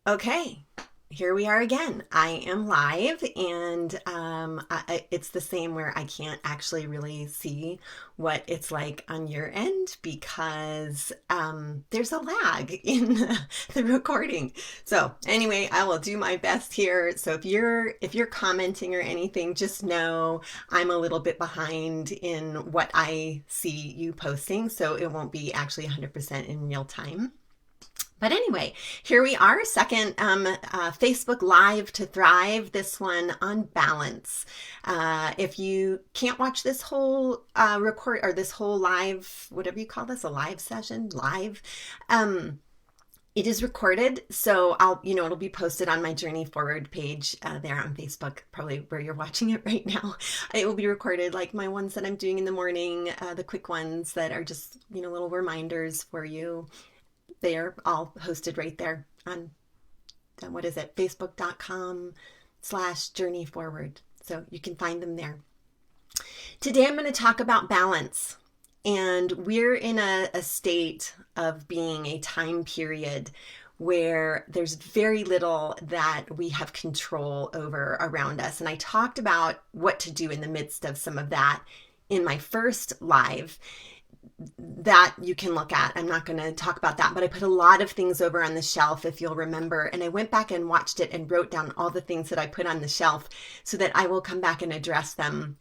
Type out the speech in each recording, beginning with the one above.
Okay, here we are again. I am live, and it's the same where I can't actually really see what it's like on your end because there's a lag in the recording. So anyway, I will do my best here. So if you're commenting or anything, just know I'm a little bit behind in what I see you posting, so it won't be actually 100% in real time. But anyway, here we are, second Facebook Live to Thrive, this one on balance. If you can't watch this whole record or this whole live, whatever you call this, a live session, live, it is recorded. So it'll be posted on my Journey Forward page there on Facebook, probably where you're watching it right now. It will be recorded like my ones that I'm doing in the morning, the quick ones that are just, little reminders for you. They are all hosted right there on, what is it, facebook.com/journey forward. So you can find them there. Today I'm going to talk about balance. And we're in a state of being a time period where there's very little that we have control over around us. And I talked about what to do in the midst of some of that in my first live that you can look at. I'm not going to talk about that, but I put a lot of things over on the shelf, if you'll remember, and I went back and watched it and wrote down all the things that I put on the shelf so that I will come back and address them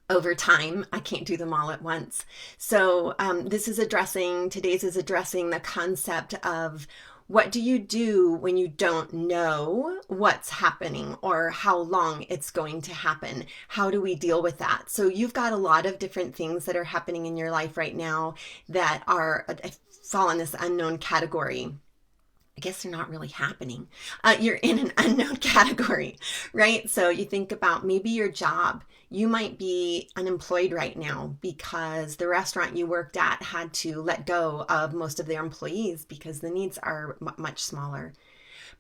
over time. I can't do them all at once. So today's is addressing the concept of what do you do when you don't know what's happening or how long it's going to happen? How do we deal with that? So you've got a lot of different things that are happening in your life right now that fall in this unknown category. I guess they're not really happening. You're in an unknown category, right? So you think about maybe your job. You might be unemployed right now because the restaurant you worked at had to let go of most of their employees because the needs are much smaller.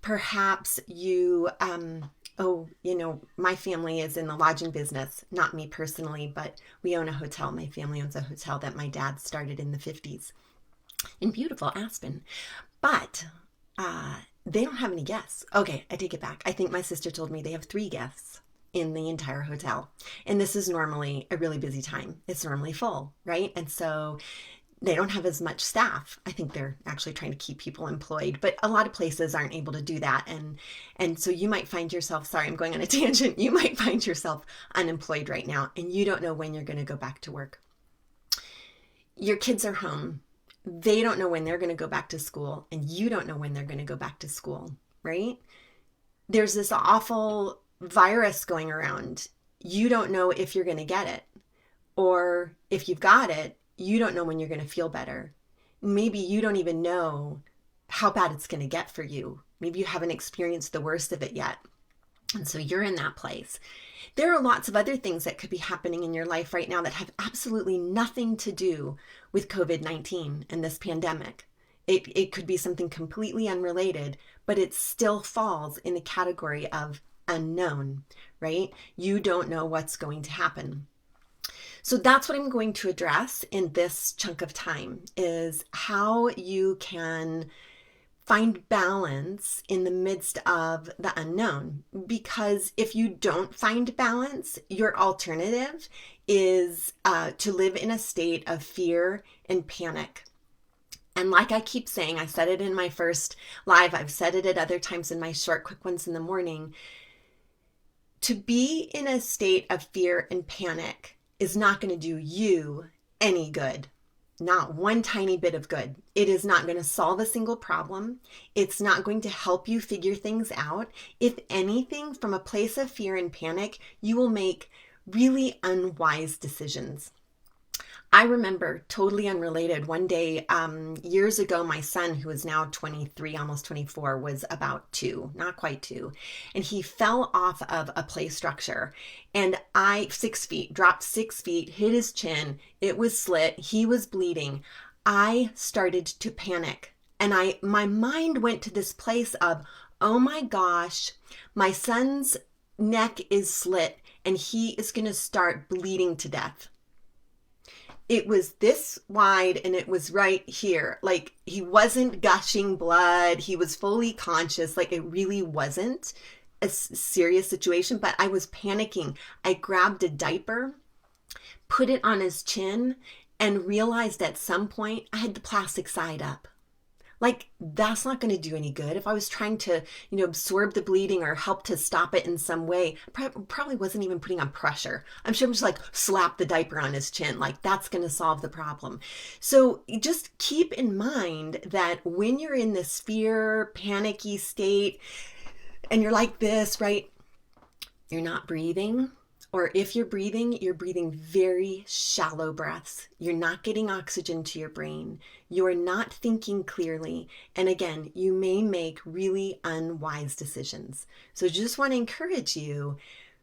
Perhaps my family is in the lodging business, not me personally, but we own a hotel. My family owns a hotel that my dad started in the 50s in beautiful Aspen. But they don't have any guests. Okay, I take it back. I think my sister told me they have 3 guests in the entire hotel. And this is normally a really busy time. It's normally full, right? And so they don't have as much staff. I think they're actually trying to keep people employed, but a lot of places aren't able to do that. And so you might find yourself, sorry, I'm going on a tangent. You might find yourself unemployed right now and you don't know when you're going to go back to work. Your kids are home. They don't know when they're going to go back to school, and you don't know when they're going to go back to school, right? There's this awful virus going around. You don't know if you're going to get it, or if you've got it, you don't know when you're going to feel better. Maybe you don't even know how bad it's going to get for you. Maybe you haven't experienced the worst of it yet. And so you're in that place. There are lots of other things that could be happening in your life right now that have absolutely nothing to do with COVID-19 and this pandemic. It could be something completely unrelated, but it still falls in the category of unknown, right? You don't know what's going to happen. So that's what I'm going to address in this chunk of time, is how you can find balance in the midst of the unknown. Because if you don't find balance, your alternative is to live in a state of fear and panic. And like I keep saying, I said it in my first live, I've said it at other times in my short, quick ones in the morning, to be in a state of fear and panic is not going to do you any good. Not one tiny bit of good. It is not going to solve a single problem. It's not going to help you figure things out. If anything, from a place of fear and panic, you will make really unwise decisions. I remember, totally unrelated, one day years ago, my son, who is now 23, almost 24, was about 2, not quite 2, and he fell off of a play structure, and 6 feet, dropped 6 feet, hit his chin, it was slit, he was bleeding. I started to panic, and my mind went to this place of, oh my gosh, my son's neck is slit, and he is going to start bleeding to death. it was this wide and it was right here. Like he wasn't gushing blood. He was fully conscious. Like it really wasn't a serious situation, but I was panicking. I grabbed a diaper, put it on his chin, and realized at some point I had the plastic side up. Like that's not going to do any good. If I was trying to, absorb the bleeding or help to stop it in some way, probably wasn't even putting on pressure. I'm sure I'm just like slap the diaper on his chin. Like that's going to solve the problem. So just keep in mind that when you're in this fear, panicky state and you're like this, right? You're not breathing. Or if you're breathing very shallow breaths. You're not getting oxygen to your brain. You are not thinking clearly. And again, you may make really unwise decisions. So just want to encourage you,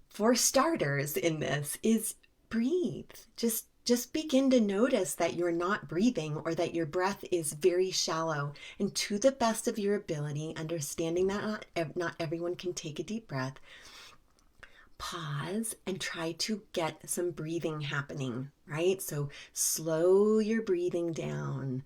for starters in this, is breathe. Just begin to notice that you're not breathing or that your breath is very shallow. And to the best of your ability, understanding that not everyone can take a deep breath, pause and try to get some breathing happening, right? So slow your breathing down.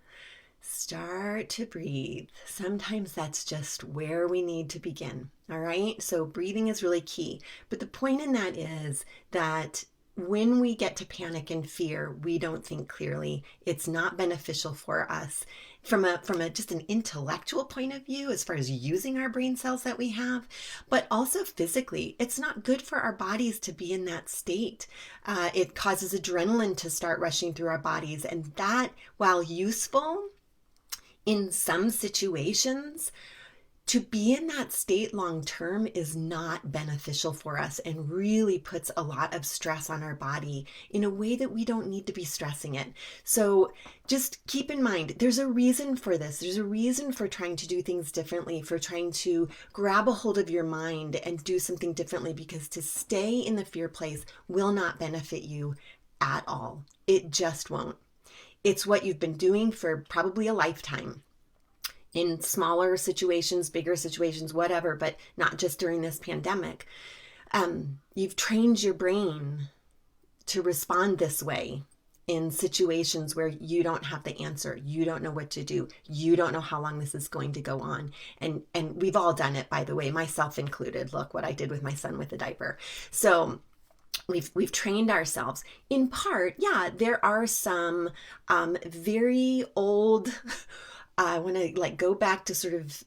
Start to breathe. Sometimes that's just where we need to begin, all right? So breathing is really key. But the point in that is that when we get to panic and fear, we don't think clearly. It's not beneficial for us. From a just an intellectual point of view, as far as using our brain cells that we have, but also physically, it's not good for our bodies to be in that state. It causes adrenaline to start rushing through our bodies, and that, while useful in some situations, to be in that state long term is not beneficial for us and really puts a lot of stress on our body in a way that we don't need to be stressing it. So just keep in mind, there's a reason for this. There's a reason for trying to do things differently, for trying to grab a hold of your mind and do something differently, because to stay in the fear place will not benefit you at all. It just won't. It's what you've been doing for probably a lifetime. In smaller situations, bigger situations, whatever, but not just during this pandemic. You've trained your brain to respond this way in situations where you don't have the answer. You don't know what to do. You don't know how long this is going to go on. And we've all done it, by the way, myself included. Look what I ddid with my son with the diaper. So we've trained ourselves. In part, yeah, there are some very old I want to go back to sort of,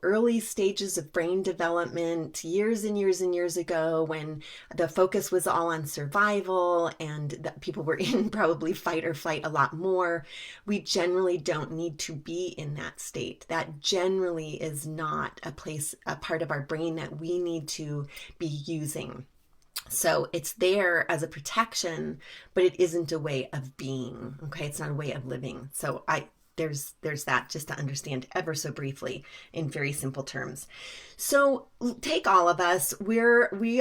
early stages of brain development, years and years and years ago, when the focus was all on survival and that people were in probably fight or flight a lot more. We generally don't need to be in that state. That generally is not a part of our brain that we need to be using. So it's there as a protection, but it isn't a way of being. Okay. It's not a way of living. So there's that, just to understand ever so briefly in very simple terms. So take all of us, we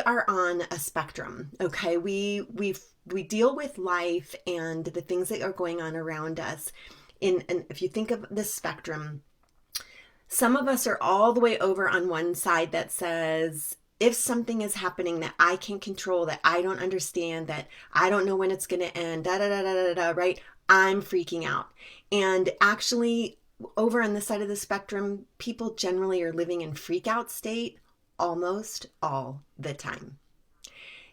are on a spectrum. Okay. We deal with life and the things that are going on around us. And if you think of the spectrum, some of us are all the way over on one side that says, if something is happening that I can't control, that I don't understand, that I don't know when it's going to end, right? I'm freaking out. And actually, over on this side of the spectrum, people generally are living in freak out state almost all the time.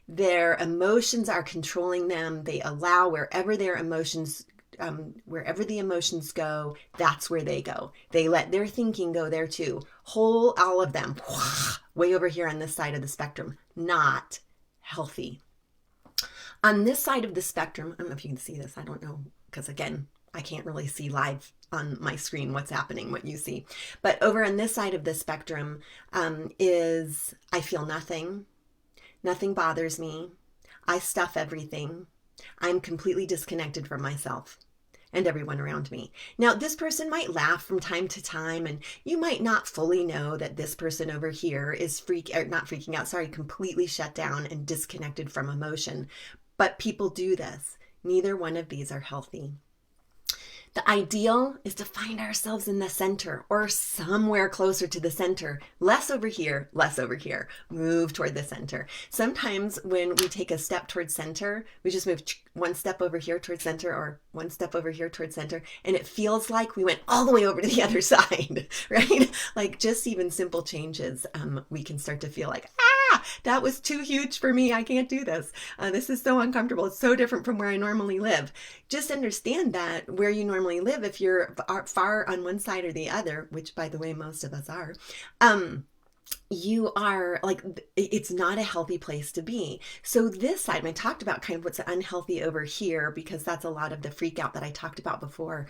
Their emotions are controlling them. They allow wherever the emotions go, that's where they go. They let their thinking go there too. All of them, way over here on this side of the spectrum, not healthy. On this side of the spectrum, I don't know if you can see this, I don't know, because again, I can't really see live on my screen what's happening, what you see. But over on this side of the spectrum is I feel nothing. Nothing bothers me. I stuff everything. I'm completely disconnected from myself and everyone around me. Now, this person might laugh from time to time, and you might not fully know that this person over here is completely shut down and disconnected from emotion. But people do this. Neither one of these are healthy. The ideal is to find ourselves in the center or somewhere closer to the center. Less over here, less over here. Move toward the center. Sometimes when we take a step towards center, we just move one step over here towards center or one step over here towards center, and it feels like we went all the way over to the other side, right? Like just even simple changes, we can start to feel like, that was too huge for me. I can't do this. This is so uncomfortable. It's so different from where I normally live. Just understand that where you normally live, if you're far on one side or the other, which by the way, most of us are, you are like, it's not a healthy place to be. So this side, I talked about kind of what's unhealthy over here, because that's a lot of the freak out that I talked about before.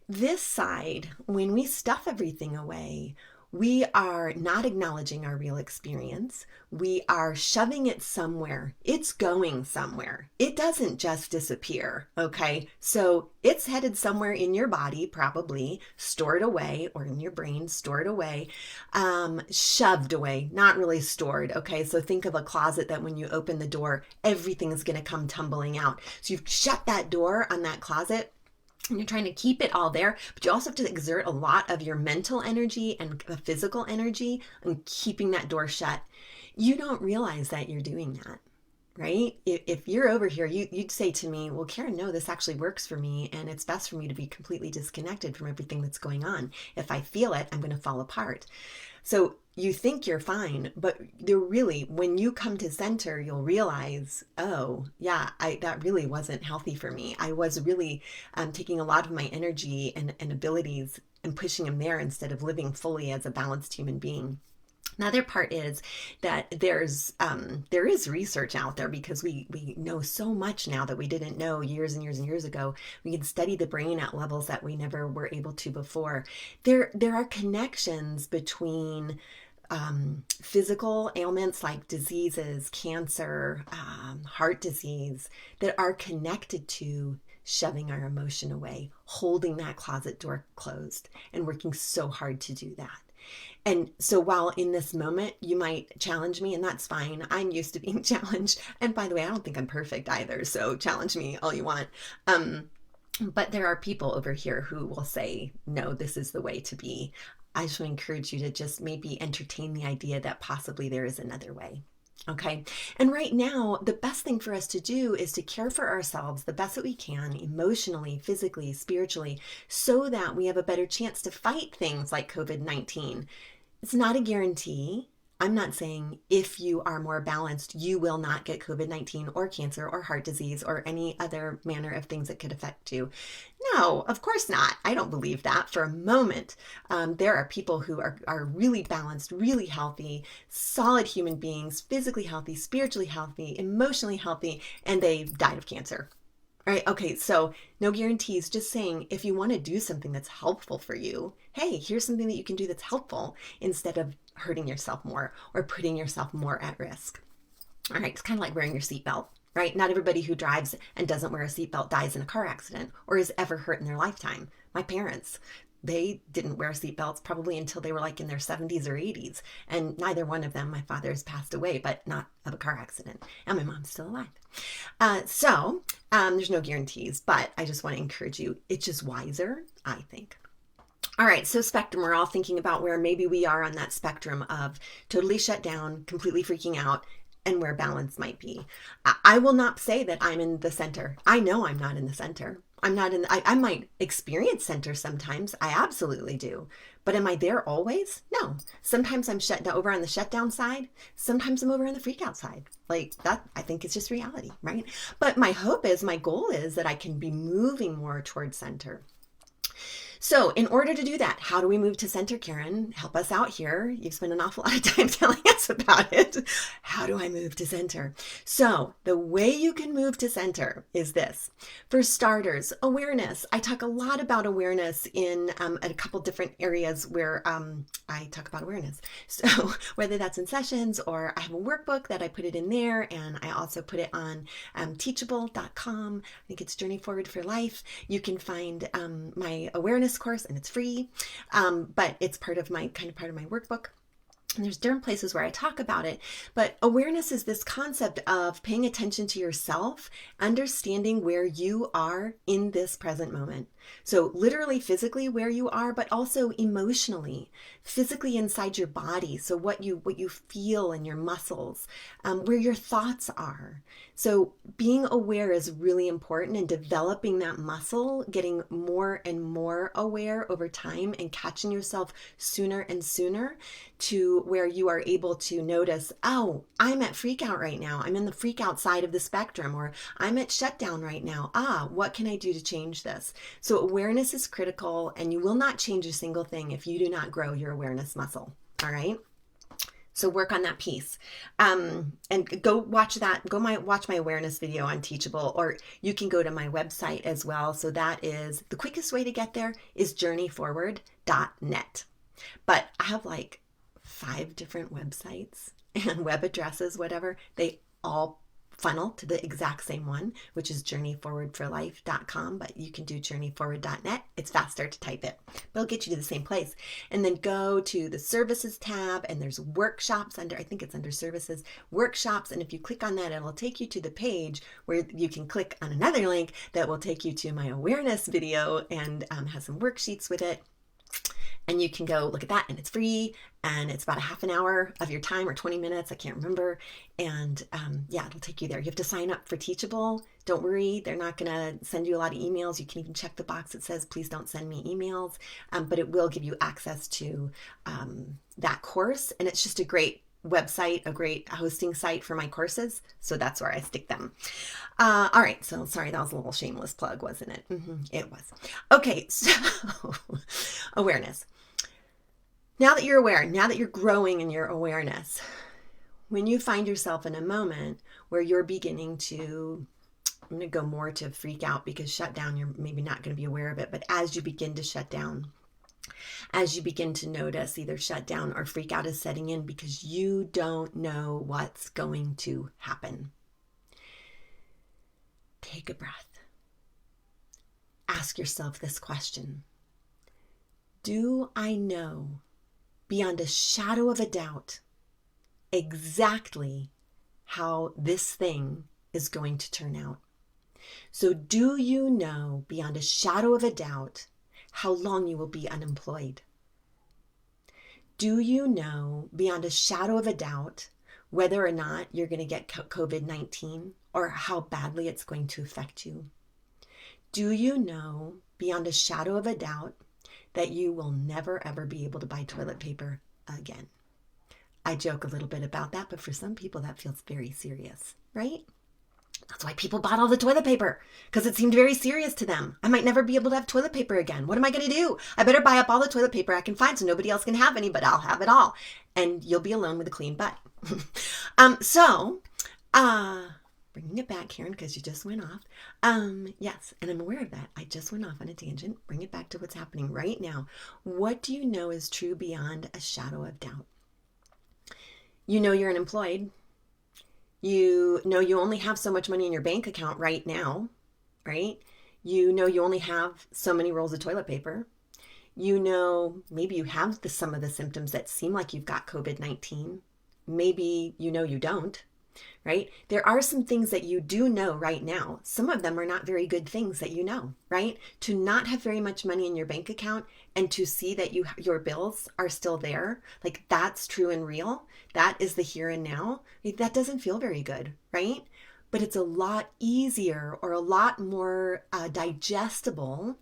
This side, when we stuff everything away, we are not acknowledging our real experience. We are shoving it somewhere. It's going somewhere. It doesn't just disappear, okay? So it's headed somewhere in your body, probably stored away, or in your brain, stored away, shoved away, not really stored, okay? So think of a closet that when you open the door, everything is going to come tumbling out. So you've shut that door on that closet, and you're trying to keep it all there, but you also have to exert a lot of your mental energy and physical energy on keeping that door shut. You don't realize that you're doing that, right? If you're over here, you'd say to me, well, Karen, no, this actually works for me, and it's best for me to be completely disconnected from everything that's going on. If I feel it, I'm going to fall apart. So you think you're fine, but they're really, when you come to center, you'll realize, oh yeah, that really wasn't healthy for me. I was really taking a lot of my energy and abilities and pushing them there instead of living fully as a balanced human being. Another part is that there is research out there, because we know so much now that we didn't know years and years and years ago. We can study the brain at levels that we never were able to before. There are connections between physical ailments like diseases, cancer, heart disease, that are connected to shoving our emotion away, holding that closet door closed, and working so hard to do that. And so while in this moment you might challenge me, and that's fine, I'm used to being challenged. And by the way, I don't think I'm perfect either, so challenge me all you want. But there are people over here who will say, no, this is the way to be. I just want to encourage you to just maybe entertain the idea that possibly there is another way. Okay. And right now, the best thing for us to do is to care for ourselves the best that we can, emotionally, physically, spiritually, so that we have a better chance to fight things like COVID-19. It's not a guarantee. I'm not saying if you are more balanced, you will not get COVID-19 or cancer or heart disease or any other manner of things that could affect you. No, of course not. I don't believe that for a moment. There are people who are really balanced, really healthy, solid human beings, physically healthy, spiritually healthy, emotionally healthy, and they've died of cancer. Right. Okay. So no guarantees, just saying, if you want to do something that's helpful for you, hey, here's something that you can do that's helpful, instead of hurting yourself more or putting yourself more at risk. All right. It's kind of like wearing your seatbelt, right? Not everybody who drives and doesn't wear a seatbelt dies in a car accident or is ever hurt in their lifetime. My parents, they didn't wear seatbelts probably until they were like in their 70s or 80s. And neither one of them, my father's passed away, but not of a car accident. And my mom's still alive. So there's no guarantees, but I just want to encourage you. It's just wiser, I think. All right, so spectrum, we're all thinking about where maybe we are on that spectrum of totally shut down, completely freaking out, and where balance might be. I will not say that I'm in the center. I know I'm not in the center. I might experience center sometimes. I absolutely do. But am I there always? No. Sometimes I'm shut down over on the shutdown side. Sometimes I'm over on the freak out side. Like that, I think it's just reality, right? But my goal is that I can be moving more towards center. So in order to do that, how do we move to center, Karen? Help us out here. You've spent an awful lot of time telling us about it. How do I move to center? So the way you can move to center is this. For starters, awareness. I talk a lot about awareness in a couple different areas where I talk about awareness. So whether that's in sessions, or I have a workbook that I put it in there, and I also put it on teachable.com. I think it's Journey Forward for Life. You can find my awareness course, and it's free, but it's part of my workbook. And there's different places where I talk about it, but awareness is this concept of paying attention to yourself, understanding where you are in this present moment. So literally physically where you are, but also emotionally, physically inside your body. So what you feel in your muscles, where your thoughts are. So being aware is really important, and developing that muscle, getting more and more aware over time and catching yourself sooner and sooner to where you are able to notice, oh, I'm at freak out right now. I'm in the freak out side of the spectrum, or I'm at shutdown right now. What can I do to change this? So awareness is critical, and you will not change a single thing if you do not grow your awareness muscle. All right. So work on that piece, and go watch that. Watch my awareness video on Teachable, or you can go to my website as well. So that is the quickest way to get there is journeyforward.net. But I have like 5 different websites and web addresses, whatever. They all funnel to the exact same one, which is journeyforwardforlife.com, but you can do journeyforward.net. It's faster to type it, but it'll get you to the same place. And then go to the services tab, and there's workshops I think it's under services, workshops. And if you click on that, it'll take you to the page where you can click on another link that will take you to my awareness video, and has some worksheets with it. And you can go look at that, and it's free, and it's about a half an hour of your time, or 20 minutes, I can't remember. And it'll take you there. You have to sign up for Teachable. Don't worry, they're not going to send you a lot of emails. You can even check the box that says, please don't send me emails. But it will give you access to that course. And it's just a great website, a great hosting site for my courses. So that's where I stick them. All right. So sorry, that was a little shameless plug, wasn't it? It was. Okay. So awareness. Now that you're aware, now that you're growing in your awareness, when you find yourself in a moment where you're beginning to, I'm going to go more to freak out, because shut down, you're maybe not going to be aware of it. But as you begin to shut down, as you begin to notice either shut down or freak out is setting in because you don't know what's going to happen, take a breath. Ask yourself this question. Do I know beyond a shadow of a doubt exactly how this thing is going to turn out? So do you know beyond a shadow of a doubt how long you will be unemployed? Do you know beyond a shadow of a doubt whether or not you're going to get COVID-19, or how badly it's going to affect you? Do you know beyond a shadow of a doubt that you will never ever be able to buy toilet paper again? I joke a little bit about that, but for some people that feels very serious, right? That's why people bought all the toilet paper, because it seemed very serious to them. I might never be able to have toilet paper again. What am I going to do? I better buy up all the toilet paper I can find so nobody else can have any, but I'll have it all. And you'll be alone with a clean butt. Bringing it back, Karen, because you just went off. Yes, and I'm aware of that. I just went off on a tangent. Bring it back to what's happening right now. What do you know is true beyond a shadow of doubt? You know you're unemployed. You know you only have so much money in your bank account right now, right? You know you only have so many rolls of toilet paper. You know maybe you have some of the symptoms that seem like you've got COVID-19. Maybe you know you don't, right? There are some things that you do know right now. Some of them are not very good things that you know, right? To not have very much money in your bank account and to see that your bills are still there, like that's true and real. That is the here and now. That doesn't feel very good, right? But it's a lot easier, or a lot more digestible,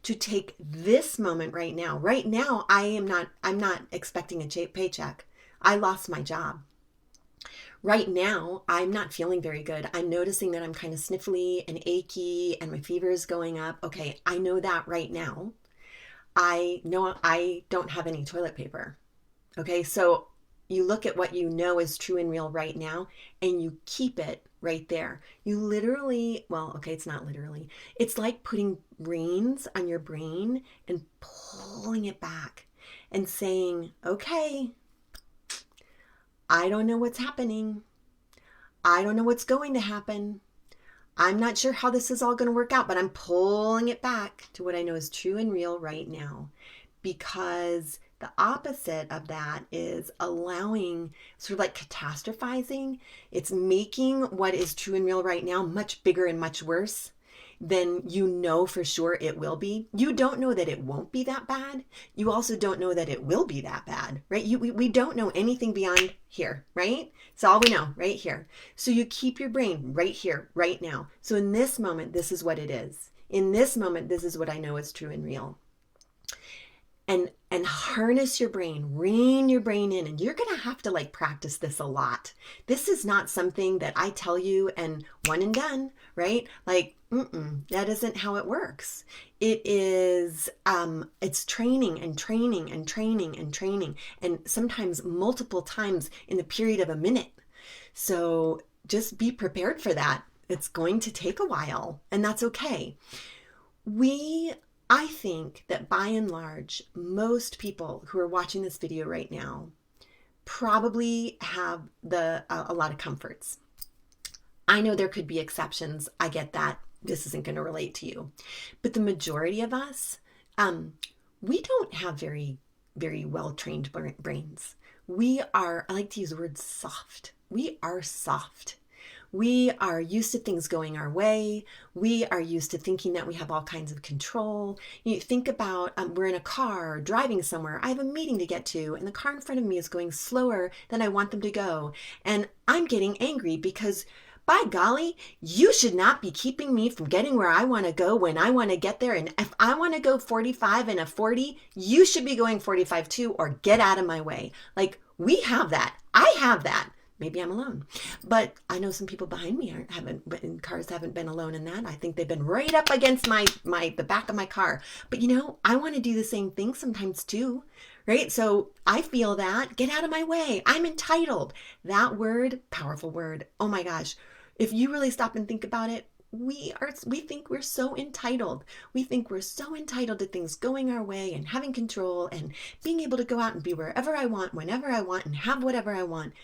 to take this moment right now. Right now, I'm not expecting a paycheck. I lost my job. Right now, I'm not feeling very good. I'm noticing that I'm kind of sniffly and achy and my fever is going up. Okay, I know that right now. I know I don't have any toilet paper. Okay, so you look at what you know is true and real right now, and you keep it right there. You literally, well, okay, it's not literally. It's like putting reins on your brain and pulling it back and saying, okay, I don't know what's happening. I don't know what's going to happen. I'm not sure how this is all going to work out, but I'm pulling it back to what I know is true and real right now, because The opposite of that is allowing, sort of like catastrophizing. It's making what is true and real right now much bigger and much worse than you know for sure it will be. You don't know that it won't be that bad. You also don't know that it will be that bad, right? We don't know anything beyond here, right? It's all we know right here. So you keep your brain right here, right now. So in this moment, this is what it is. In this moment, this is what I know is true and real. And harness your brain, rein your brain in, and you're going to have to like practice this a lot. This is not something that I tell you and one and done, right? Like, that isn't how it works. It is, it's training and training and training and training, and sometimes multiple times in the period of a minute. So just be prepared for that. It's going to take a while, and that's okay. I think that by and large, most people who are watching this video right now probably have a lot of comforts. I know there could be exceptions. I get that. This isn't going to relate to you. But the majority of us, we don't have very, very well-trained brains. I like to use the word soft. We are soft. We are used to things going our way. We are used to thinking that we have all kinds of control. You think about, we're in a car driving somewhere. I have a meeting to get to, and the car in front of me is going slower than I want them to go. And I'm getting angry because, by golly, you should not be keeping me from getting where I want to go when I want to get there. And if I want to go 45 and a 40, you should be going 45 too, or get out of my way. Like, we have that. I have that. Maybe I'm alone, but I know some people behind me cars haven't been alone in that. I think they've been right up against the back of my car. But I want to do the same thing sometimes too, right? So I feel that. Get out of my way. I'm entitled. That word, powerful word. Oh my gosh. If you really stop and think about it, we think we're so entitled. We think we're so entitled to things going our way and having control and being able to go out and be wherever I want, whenever I want, and have whatever I want.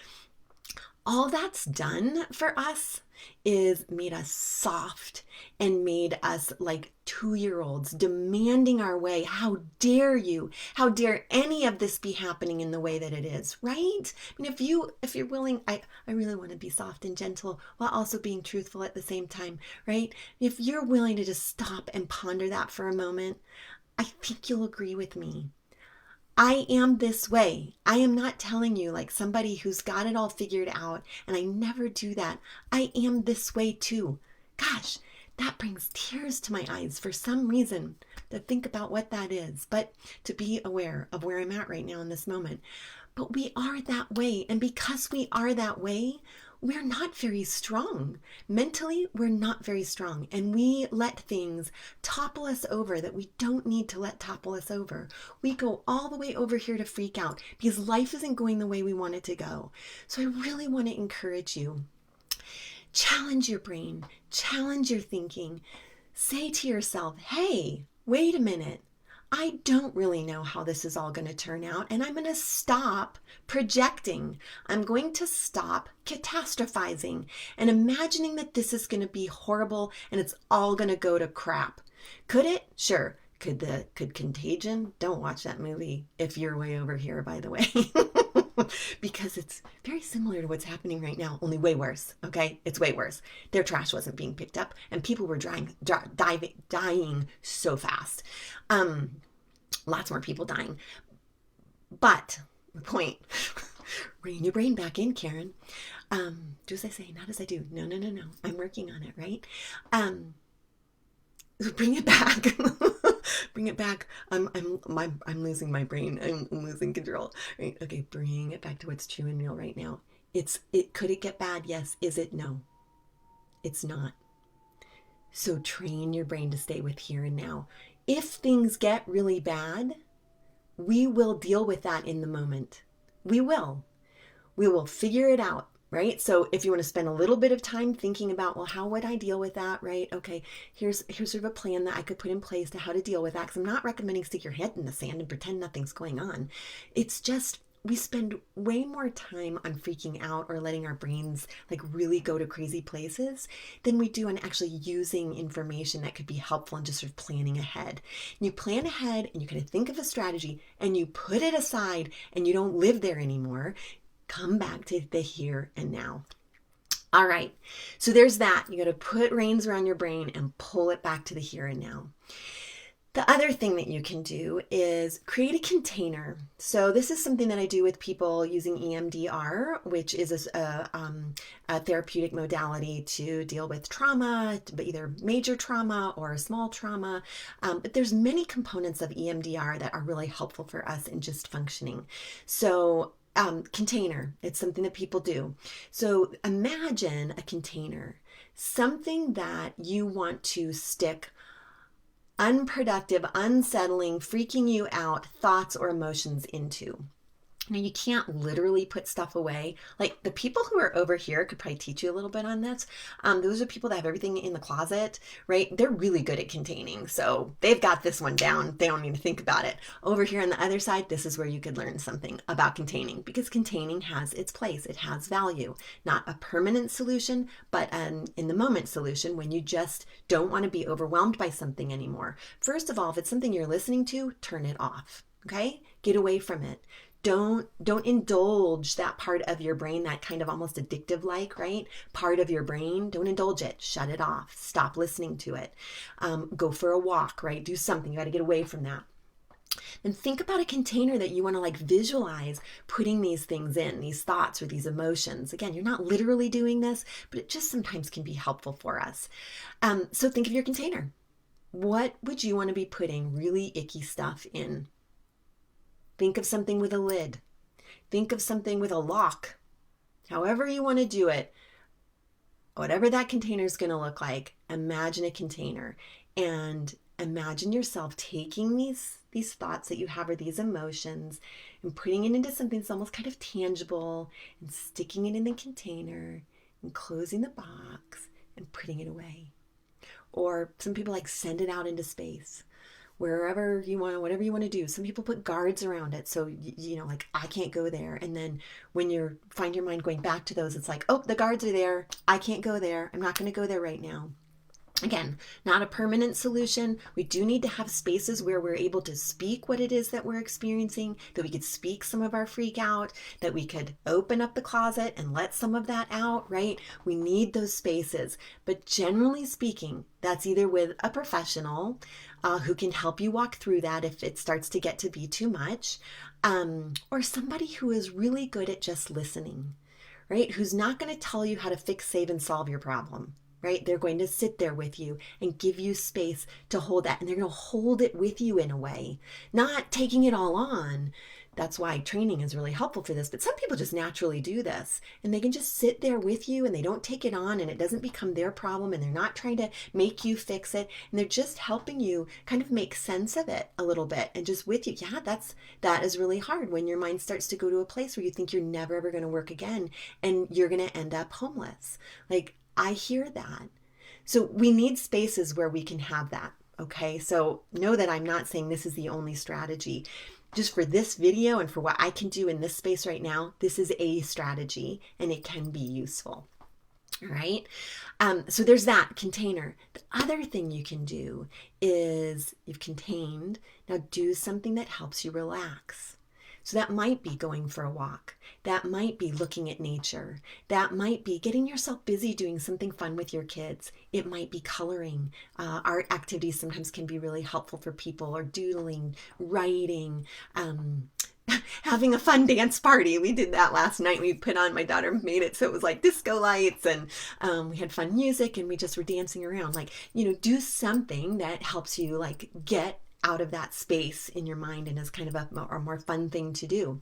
All that's done for us is made us soft and made us like 2-year-olds demanding our way. How dare you? How dare any of this be happening in the way that it is, right? I mean, if you're willing, I really want to be soft and gentle while also being truthful at the same time, right? If you're willing to just stop and ponder that for a moment, I think you'll agree with me. I am this way. I am not telling you like somebody who's got it all figured out, and I never do that. I am this way too. Gosh, that brings tears to my eyes for some reason to think about what that is, but to be aware of where I'm at right now in this moment. But we are that way, and because we are that way, we're not very strong. Mentally, we're not very strong, and we let things topple us over that we don't need to let topple us over. We go all the way over here to freak out because life isn't going the way we want it to go. So I really want to encourage you. Challenge your brain, challenge your thinking. Say to yourself, hey, wait a minute. I don't really know how this is all going to turn out, and I'm going to stop projecting. I'm going to stop catastrophizing and imagining that this is going to be horrible and it's all going to go to crap. Could it? Sure. Could Contagion? Don't watch that movie if you're way over here, by the way. Because it's very similar to what's happening right now, only way worse, okay? It's way worse. Their trash wasn't being picked up, and people were dying so fast. Lots more people dying. But the point, rein your brain back in, Karen. Do as I say, not as I do. No. I'm working on it, right? Bring it back. Bring it back. I'm losing my brain. I'm losing control. Right? Okay, bring it back to what's true and real right now. Could it get bad? Yes. Is it? No. It's not. So train your brain to stay with here and now. If things get really bad, we will deal with that in the moment. We will figure it out. Right? So if you want to spend a little bit of time thinking about, well, how would I deal with that? Right? Okay, here's sort of a plan that I could put in place to how to deal with that. Because I'm not recommending stick your head in the sand and pretend nothing's going on. It's just, we spend way more time on freaking out or letting our brains like really go to crazy places than we do on actually using information that could be helpful and just sort of planning ahead. And you plan ahead and you kind of think of a strategy and you put it aside and you don't live there anymore. Come back to the here and now. All right, so there's that. You got to put reins around your brain and pull it back to the here and now. The other thing that you can do is create a container. So this is something that I do with people using EMDR, which is a therapeutic modality to deal with trauma, either major trauma or small trauma. But there's many components of EMDR that are really helpful for us in just functioning. So container, it's something that people do. So imagine a container, something that you want to stick unproductive, unsettling, freaking you out thoughts or emotions into. Now, you can't literally put stuff away. Like the people who are over here could probably teach you a little bit on this. Those are people that have everything in the closet, right? They're really good at containing. So they've got this one down. They don't need to think about it. Over here on the other side, this is where you could learn something about containing, because containing has its place. It has value. Not a permanent solution, but an in the moment solution when you just don't want to be overwhelmed by something anymore. First of all, if it's something you're listening to, turn it off. Okay? Get away from it. Don't indulge that part of your brain, that kind of almost addictive like, right? Part of your brain. Don't indulge it. Shut it off. Stop listening to it. Go for a walk, right? Do something. You got to get away from that. Then think about a container that you want to like visualize putting these things in, these thoughts or these emotions. Again, you're not literally doing this, but it just sometimes can be helpful for us. So think of your container. What would you want to be putting really icky stuff in? Think of something with a lid. Think of something with a lock. However you want to do it, whatever that container is going to look like, imagine a container and imagine yourself taking these thoughts that you have or these emotions and putting it into something that's almost kind of tangible and sticking it in the container and closing the box and putting it away. Or some people like send it out into space. Wherever you want, whatever you want to do. Some people put guards around it. So, you know, like I can't go there. And then when you find your mind going back to those, it's like, oh, the guards are there. I can't go there. I'm not going to go there right now. Again, not a permanent solution. We do need to have spaces where we're able to speak what it is that we're experiencing, that we could speak some of our freak out, that we could open up the closet and let some of that out, right? We need those spaces. But generally speaking, that's either with a professional who can help you walk through that if it starts to get to be too much, or somebody who is really good at just listening, right? Who's not going to tell you how to fix, save, and solve your problem. Right? They're going to sit there with you and give you space to hold that. And they're going to hold it with you in a way, not taking it all on. That's why training is really helpful for this. But some people just naturally do this and they can just sit there with you and they don't take it on and it doesn't become their problem and they're not trying to make you fix it. And they're just helping you kind of make sense of it a little bit and just with you. Yeah, that is really hard when your mind starts to go to a place where you think you're never ever going to work again and you're going to end up homeless. Like, I hear that. So we need spaces where we can have that. Okay. So know that I'm not saying this is the only strategy. Just for this video and for what I can do in this space right now, this is a strategy and it can be useful. All right. So there's that container. The other thing you can do is you've contained. Now do something that helps you relax. So that might be going for a walk. That might be looking at nature. That might be getting yourself busy doing something fun with your kids. It might be coloring. Art activities sometimes can be really helpful for people, or doodling, writing, having a fun dance party. We did that last night. We put on, my daughter made it so it was like disco lights and we had fun music and we just were dancing around. Like, you know, do something that helps you like get out of that space in your mind and is kind of a more fun thing to do.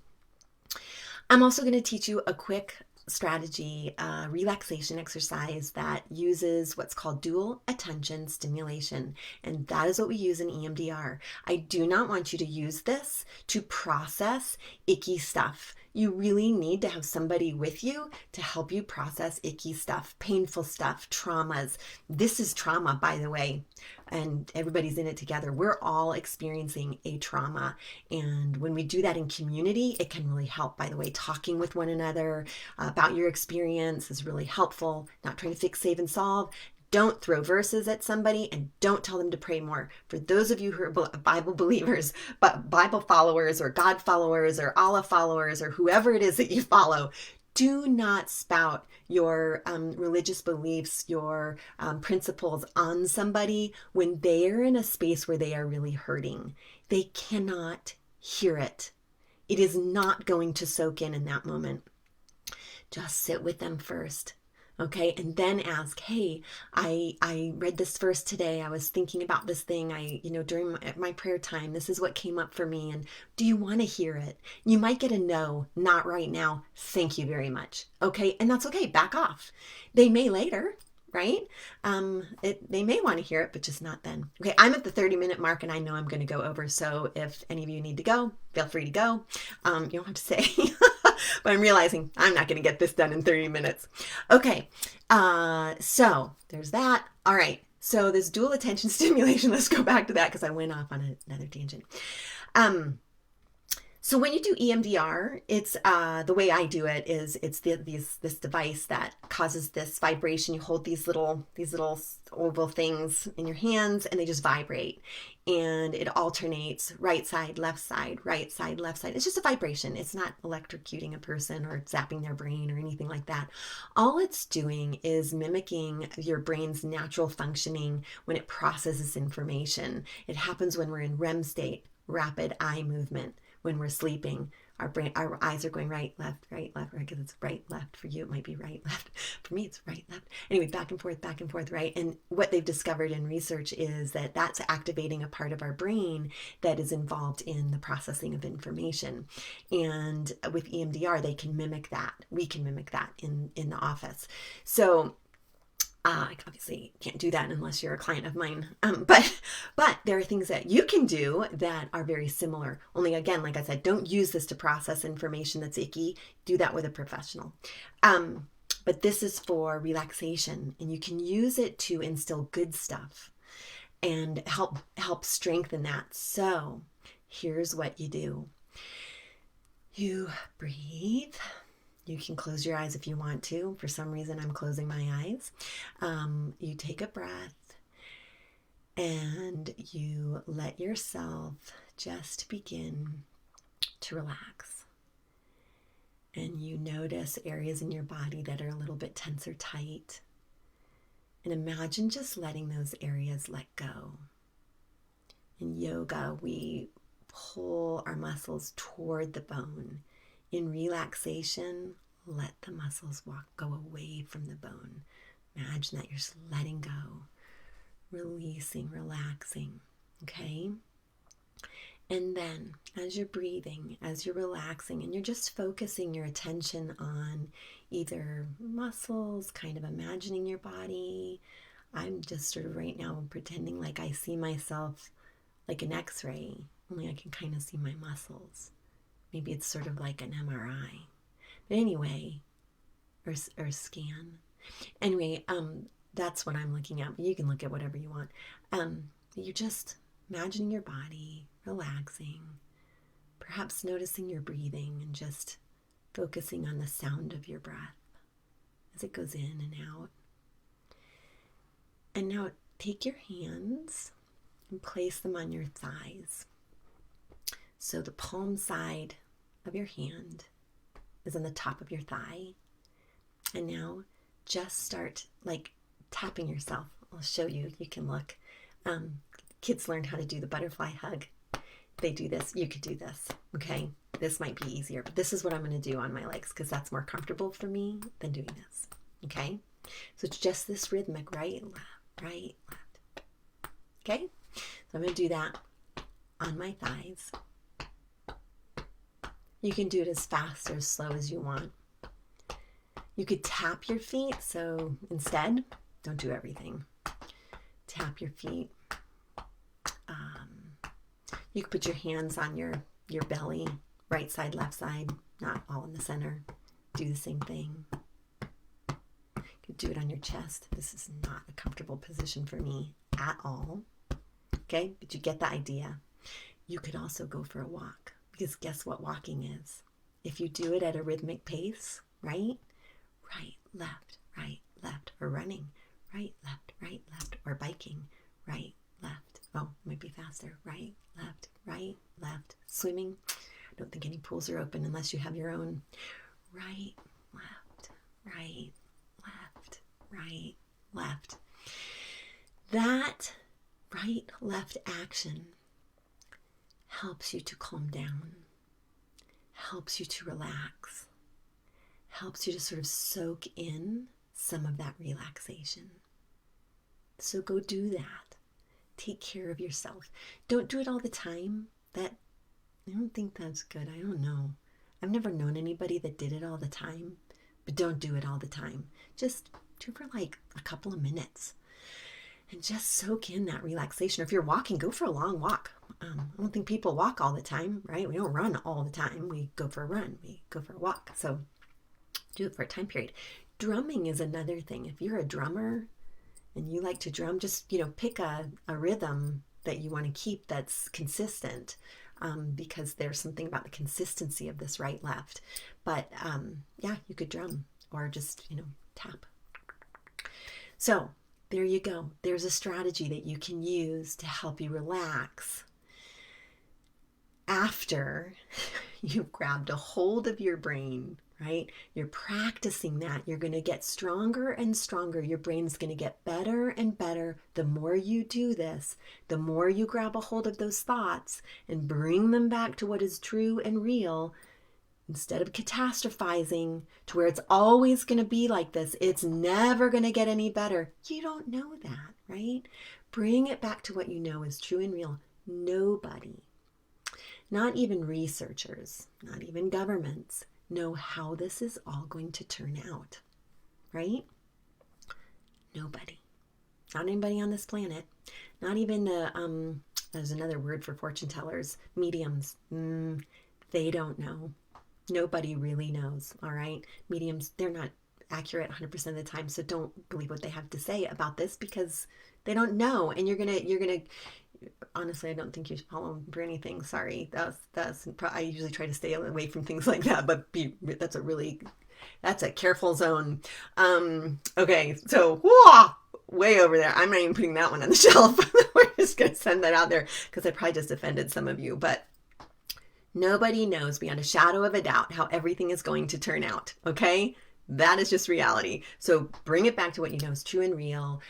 I'm also going to teach you a quick strategy, relaxation exercise that uses what's called dual attention stimulation. And that is what we use in EMDR. I do not want you to use this to process icky stuff. You really need to have somebody with you to help you process icky stuff, painful stuff, traumas. This is trauma, by the way. and everybody's in it together. We're all experiencing a trauma. And when we do that in community, it can really help. By the way, talking with one another about your experience is really helpful. Not trying to fix, save, and solve. Don't throw verses at somebody, and don't tell them to pray more. For those of you who are Bible believers, but Bible followers or God followers or Allah followers or whoever it is that you follow, do not spout your religious beliefs, your principles on somebody when they are in a space where they are really hurting. They cannot hear it. It is not going to soak in that moment. Just sit with them first. Okay, and then ask, hey, I read this verse today. I was thinking about this thing. During my prayer time, this is what came up for me. And do you want to hear it? You might get a no, not right now. Thank you very much. Okay, and that's okay. Back off. They may later, right? They may want to hear it, but just not then. Okay, I'm at the 30-minute mark, and I know I'm going to go over. So if any of you need to go, feel free to go. You don't have to say. But I'm realizing I'm not going to get this done in 30 minutes. Okay, so there's that. All right, so this dual attention stimulation, let's go back to that because I went off on another tangent. So when you do EMDR, it's the way I do it is it's this device that causes this vibration. You hold these little oval things in your hands, and they just vibrate, and it alternates right side, left side, right side, left side. It's just a vibration. It's not electrocuting a person or zapping their brain or anything like that. All it's doing is mimicking your brain's natural functioning when it processes information. It happens when we're in REM state, rapid eye movement. When we're sleeping, our eyes are going right, left, because it's right, left. For you, it might be right, left. For me, it's right, left. Anyway, back and forth, right? And what they've discovered in research is that that's activating a part of our brain that is involved in the processing of information. And with EMDR, they can mimic that. We can mimic that in the office. So I obviously can't do that unless you're a client of mine. But there are things that you can do that are very similar. Only again, like I said, don't use this to process information that's icky. Do that with a professional. But this is for relaxation, and you can use it to instill good stuff and help strengthen that. So here's what you do. You breathe. You can close your eyes if you want to. For some reason, I'm closing my eyes. You take a breath and you let yourself just begin to relax. And you notice areas in your body that are a little bit tense or tight. And imagine just letting those areas let go. In yoga, we pull our muscles toward the bone. In relaxation, let the muscles go away from the bone. Imagine that you're just letting go, releasing, relaxing, okay? And then as you're breathing, as you're relaxing, and you're just focusing your attention on either muscles, kind of imagining your body. I'm just sort of right now pretending like I see myself like an X-ray, only I can kind of see my muscles. Maybe it's sort of like an MRI. But anyway, or scan. Anyway, that's what I'm looking at. But you can look at whatever you want. You're just imagining your body, relaxing, perhaps noticing your breathing and just focusing on the sound of your breath as it goes in and out. And now take your hands and place them on your thighs. So the palm side of your hand is on the top of your thigh. And now just start like tapping yourself. I'll show you. You can look. Kids learned how to do the butterfly hug. They do this. You could do this. Okay. This might be easier, but this is what I'm going to do on my legs because that's more comfortable for me than doing this. Okay. So it's just this rhythmic right, left, right, left. Okay. So I'm going to do that on my thighs. You can do it as fast or as slow as you want. You could tap your feet. So instead, don't do everything. Tap your feet. You could put your hands on your belly, right side, left side, not all in the center. Do the same thing. You could do it on your chest. This is not a comfortable position for me at all. Okay, but you get the idea. You could also go for a walk, because guess what walking is? If you do it at a rhythmic pace, right, left, or running, right, left, or biking, right, left. Oh, might be faster. Right, left. Swimming. I don't think any pools are open unless you have your own. Right, left. That right, left action helps you to calm down, helps you to relax, helps you to sort of soak in some of that relaxation. So go do that. Take care of yourself. Don't do it all the time. I don't think that's good. I don't know. I've never known anybody that did it all the time, but don't do it all the time. Just do for like a couple of minutes and just soak in that relaxation. Or if you're walking, go for a long walk. I don't think people walk all the time, right? We don't run all the time. We go for a run. We go for a walk. So do it for a time period. Drumming is another thing. If you're a drummer and you like to drum, just, pick a rhythm that you want to keep that's consistent, because there's something about the consistency of this right, left. But yeah, you could drum or just, tap. So there you go. There's a strategy that you can use to help you relax after you've grabbed a hold of your brain, right? You're practicing that. You're going to get stronger and stronger. Your brain's going to get better and better. The more you do this, the more you grab a hold of those thoughts and bring them back to what is true and real, instead of catastrophizing to where it's always going to be like this. It's never going to get any better. You don't know that, right? Bring it back to what you know is true and real. Nobody, not even researchers, not even governments, know how this is all going to turn out, right? Nobody. Not anybody on this planet. Not even there's another word for fortune tellers, mediums. They don't know. Nobody really knows, all right? Mediums, they're not accurate 100% of the time, so don't believe what they have to say about this because they don't know. And you're gonna honestly, I don't think you should follow them for anything. Sorry, I usually try to stay away from things like that, but that's a careful zone. Okay, so way over there. I'm not even putting that one on the shelf. We're just gonna send that out there because I probably just offended some of you, but nobody knows beyond a shadow of a doubt how everything is going to turn out, okay? That is just reality. So bring it back to what you know is true and real.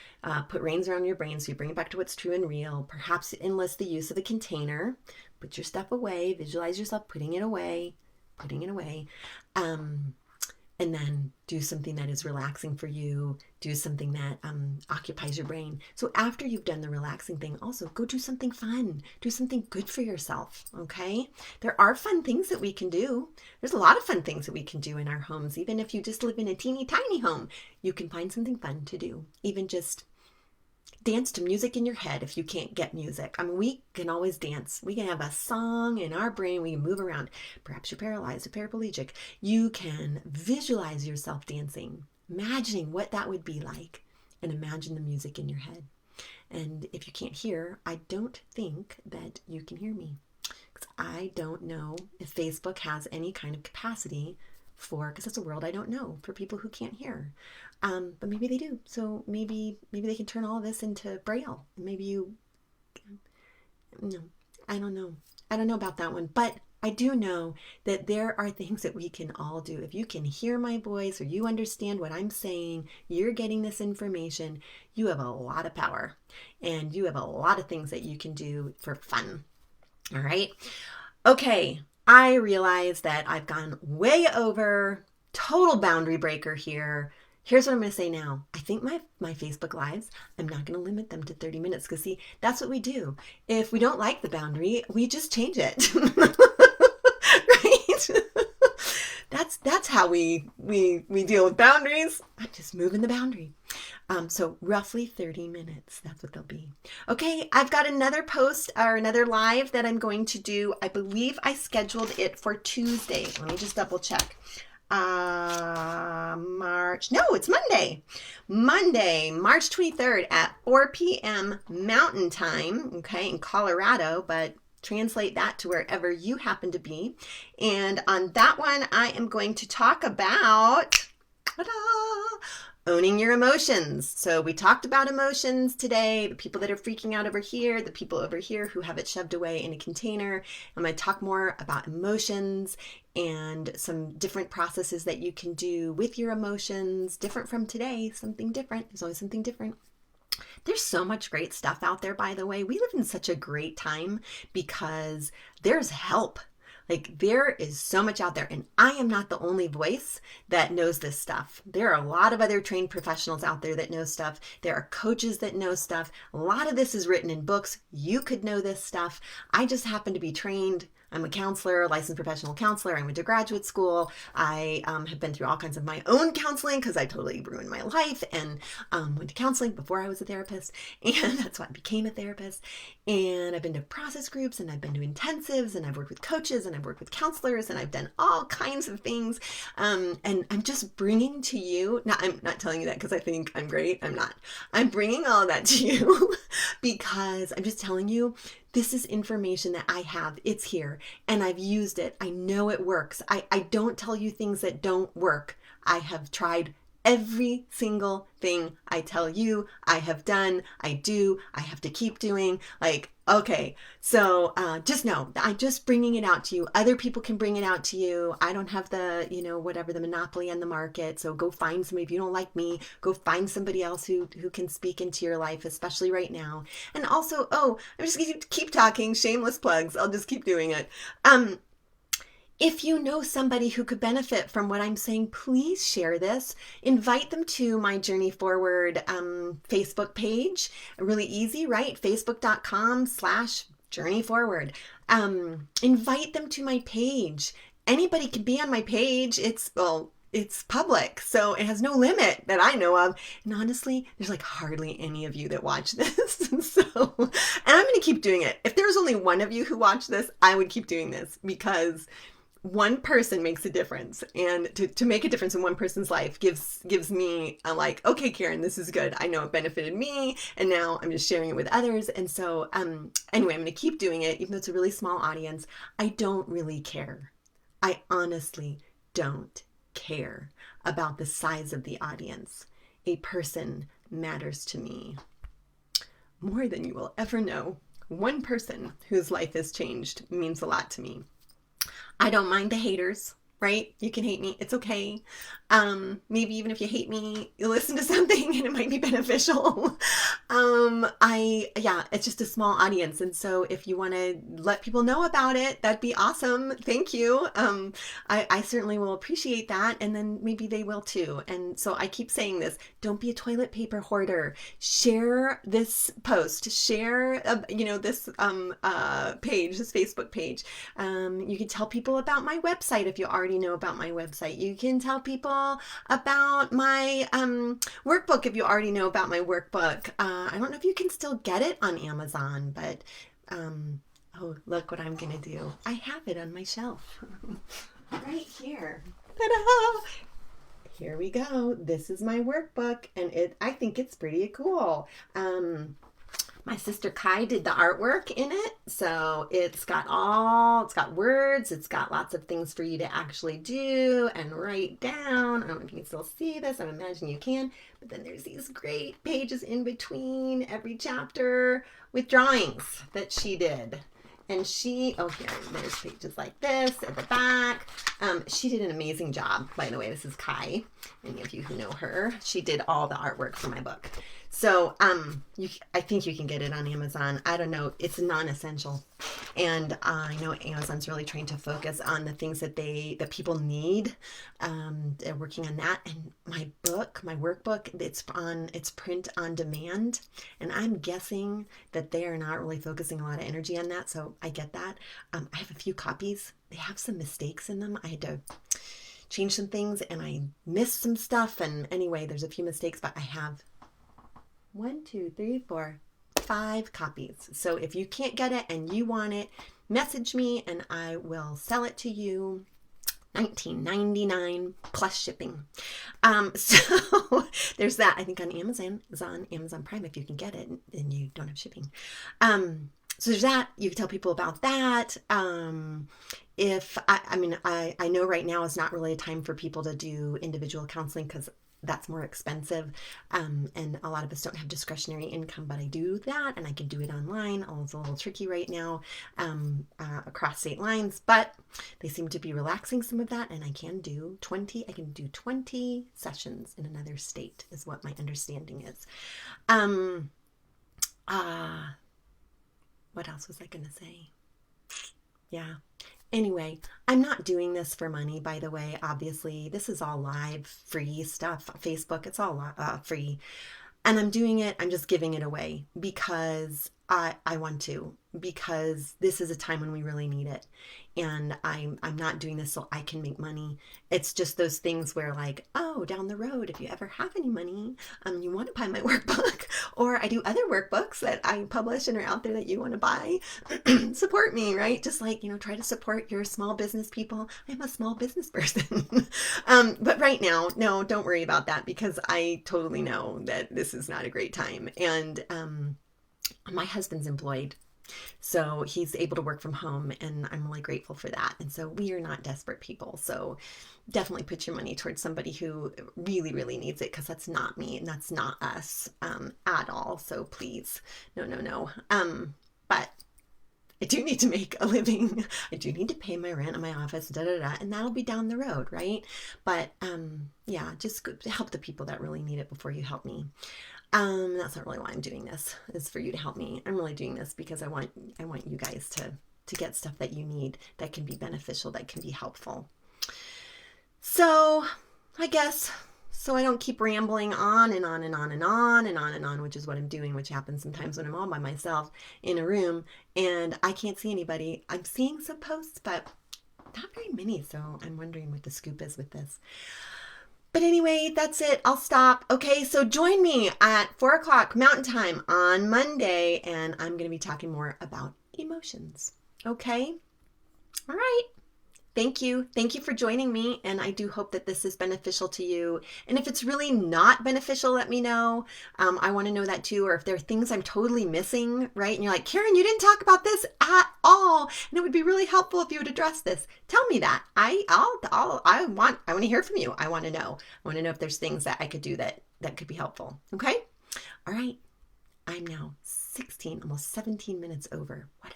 Put reins around your brain so you bring it back to what's true and real. Perhaps enlist the use of a container. Put your stuff away. Visualize yourself putting it away. And then do something that is relaxing for you. Do something that occupies your brain. So after you've done the relaxing thing, also go do something fun. Do something good for yourself, okay? There are fun things that we can do. There's a lot of fun things that we can do in our homes. Even if you just live in a teeny tiny home, you can find something fun to do. Even just dance to music in your head if you can't get music. I mean, we can always dance. We can have a song in our brain. We can move around. Perhaps you're paralyzed or paraplegic. You can visualize yourself dancing, imagining what that would be like, and imagine the music in your head. And if you can't hear, I don't think that you can hear me. Because I don't know if Facebook has any kind of capacity because it's a world I don't know, for people who can't hear. But maybe they do. So maybe they can turn all of this into Braille. Maybe no, I don't know. I don't know about that one. But I do know that there are things that we can all do. If you can hear my voice or you understand what I'm saying, you're getting this information, you have a lot of power. And you have a lot of things that you can do for fun. All right? Okay. I realize that I've gone way over, total boundary breaker here. Here's what I'm going to say now. I think my Facebook Lives, I'm not going to limit them to 30 minutes because, see, that's what we do. If we don't like the boundary, we just change it. Right? That's how we deal with boundaries. I'm just moving the boundary. So roughly 30 minutes. That's what they'll be. Okay, I've got another post or another live that I'm going to do. I believe I scheduled it for Tuesday. Let me just double check. It's Monday. Monday, March 23rd at 4 p.m. Mountain Time, okay, in Colorado, but translate that to wherever you happen to be. And on that one, I am going to talk about owning your emotions. So we talked about emotions today, the people that are freaking out over here, the people over here who have it shoved away in a container. I'm going to talk more about emotions and some different processes that you can do with your emotions, different from today, something different. There's always something different. There's so much great stuff out there, by the way. We live in such a great time because there's help. Like, there is so much out there, and I am not the only voice that knows this stuff. There are a lot of other trained professionals out there that know stuff. There are coaches that know stuff. A lot of this is written in books. You could know this stuff. I just happen to be trained. I'm a counselor, a licensed professional counselor. I went to graduate school. I have been through all kinds of my own counseling because I totally ruined my life, and went to counseling before I was a therapist, and that's why I became a therapist. And I've been to process groups, and I've been to intensives, and I've worked with coaches, and I've worked with counselors, and I've done all kinds of things. And I'm just bringing to you, now I'm not telling you that because I think I'm great. I'm not. I'm bringing all that to you because I'm just telling you, this is information that I have. It's here and I've used it. I know it works. I don't tell you things that don't work. I have tried every single thing I tell you. I have done, I do, I have to keep doing. Like, okay, so just know, I'm just bringing it out to you. Other people can bring it out to you. I don't have the, whatever, the monopoly on the market. So go find somebody. If you don't like me, go find somebody else who can speak into your life, especially right now. And also, I'm just going to keep talking, shameless plugs. I'll just keep doing it. If you know somebody who could benefit from what I'm saying, please share this. Invite them to my Journey Forward Facebook page. Really easy, right? Facebook.com/journeyforward. Invite them to my page. Anybody can be on my page. It's public, so it has no limit that I know of. And honestly, there's like hardly any of you that watch this. And I'm going to keep doing it. If there's only one of you who watch this, I would keep doing this because one person makes a difference, and to make a difference in one person's life gives me a like, okay, Karen, this is good. I know it benefited me, and now I'm just sharing it with others. And so anyway, I'm going to keep doing it, even though it's a really small audience. I don't really care. I honestly don't care about the size of the audience. A person matters to me more than you will ever know. One person whose life has changed means a lot to me. I don't mind the haters, right? You can hate me. It's okay. Maybe even if you hate me, you listen to something and it might be beneficial. It's just a small audience. And so if you want to let people know about it, that'd be awesome. Thank you. I certainly will appreciate that. And then maybe they will too. And so I keep saying this, don't be a toilet paper hoarder. Share this post, share, this page, this Facebook page. You can tell people about my website if you already know about my website. You can tell people about my workbook if you already know about my workbook. I don't know if you can still get it on Amazon, but look what I'm gonna do. I have it on my shelf right here. Ta-da! Here we go. This is my workbook, and I think it's pretty cool. My sister Kai did the artwork in it, so it's got words, it's got lots of things for you to actually do and write down. I don't know if you can still see this, I imagine you can, but then there's these great pages in between every chapter with drawings that she did. And there's pages like this at the back. She did an amazing job, by the way. This is Kai, any of you who know her. She did all the artwork for my book. So I think you can get it on Amazon. I don't know. It's non-essential. And I know Amazon's really trying to focus on the things that people need. They're working on that. And my workbook, it's print on demand. And I'm guessing that they are not really focusing a lot of energy on that. So I get that. I have a few copies. They have some mistakes in them. I had to change some things and I missed some stuff. And anyway, there's a few mistakes, but I have 5 copies. So if you can't get it and you want it, message me and I will sell it to you. $19.99 plus shipping. So there's that. I think on Amazon Prime, if you can get it and you don't have shipping. So there's that. You can tell people about that. If I mean, I know right now is not really a time for people to do individual counseling because that's more expensive. And a lot of us don't have discretionary income, but I do that and I can do it online. It's a little tricky right now across state lines, but they seem to be relaxing some of that, and I can do 20 sessions in another state is what my understanding is. What else was I going to say? Yeah. Anyway, I'm not doing this for money, by the way. Obviously, this is all live, free stuff. Facebook, it's all free. And I'm doing it, I'm just giving it away because I want to, because this is a time when we really need it. And I'm not doing this so I can make money. It's just those things where like, oh, down the road, if you ever have any money, you want to buy my workbook, or I do other workbooks that I publish and are out there that you want to buy, support me, right? Just like, try to support your small business people. I'm a small business person. But right now, no, don't worry about that because I totally know that this is not a great time. And my husband's employed, so he's able to work from home, and I'm really grateful for that. And so we are not desperate people. So definitely put your money towards somebody who really, really needs it, because that's not me and that's not us at all. So please, no. But I do need to make a living. I do need to pay my rent in my office, and that'll be down the road, right? But yeah, just help the people that really need it before you help me. That's not really why I'm doing this, is for you to help me. I'm really doing this because I want you guys to get stuff that you need, that can be beneficial, that can be helpful. So I guess, so I don't keep rambling on and on and on and on and on and on, which is what I'm doing, which happens sometimes when I'm all by myself in a room and I can't see anybody. I'm seeing some posts, but not very many. So I'm wondering what the scoop is with this. But anyway, that's it. I'll stop. Okay, so join me at 4 o'clock Mountain Time on Monday, and I'm going to be talking more about emotions. Okay? All right. Thank you. Thank you for joining me, and I do hope that this is beneficial to you. And if it's really not beneficial, let me know. I want to know that too, or if there are things I'm totally missing, right? And you're like, Karen, you didn't talk about this at all, and it would be really helpful if you would address this. Tell me that. I want to hear from you. I want to know. I want to know if there's things that I could do that could be helpful. Okay? All right. I'm now 16, almost 17 minutes over. What